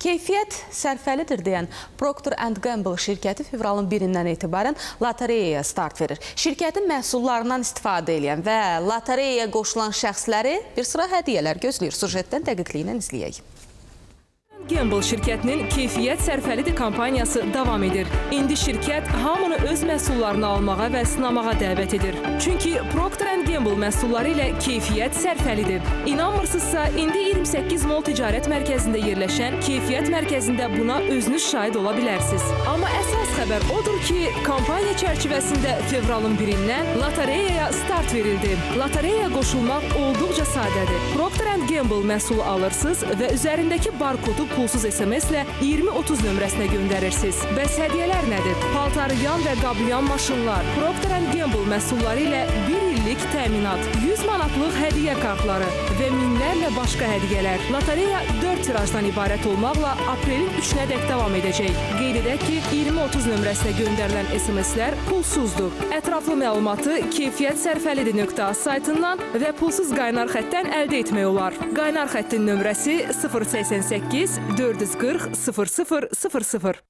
Keyfiyyət sərfəlidir deyən Procter & Gamble şirkəti fevralın 1-dən etibarən lotereyaya start verir. Şirkətin məhsullarından istifadə edən və lotereyaya qoşulan şəxsləri bir sıra hədiyyələr gözləyir. Sujetdən dəqiqliyi ilə izləyək. Gamble şirkətinin keyfiyyət sərfəlidir kampaniyası davam edir. İndi şirkət hamını öz məhsullarını almağa və sınamağa dəvət edir. Çünki Procter & Gamble məhsulları ilə keyfiyyət sərfəlidir. İnanmırsınızsa, indi 28 Mall Ticarət Mərkəzində yerləşən keyfiyyət mərkəzində buna özünüz şahid ola bilərsiniz. Amma əsas xəbər odur ki, kampaniya çərçivəsində fevralın 1-dən lotereyaya start verildi. Lotereyaya qoşulmaq olduqca sadədir. Procter & Gamble məhsulu alırsınız və üzərindəki barkodu pulsuz SMS-lə 2030 nömrəsinə göndərirsiniz. Bəs hədiyyələr nədir? Paltarıyan və qablayan maşınlar, Procter & Gamble məhsulları ilə 1 illik təminat, 100 manatlıq hədiyyə kartları və minlərlə başqa hədiyyələr. Lotereya 4 tirajdan ibarət olmaqla aprelin 3-nə dək davam edəcək. Qeyd edək ki, 2030 nömrəsinə göndərilən SMS-lər pulsuzdur. Ətraflı məlumatı keyfiyyətsərfəlidir.az saytından və pulsuz qaynar xəttdən əldə etmək olar. Qaynar xəttin nömrəsi 088 440 0000.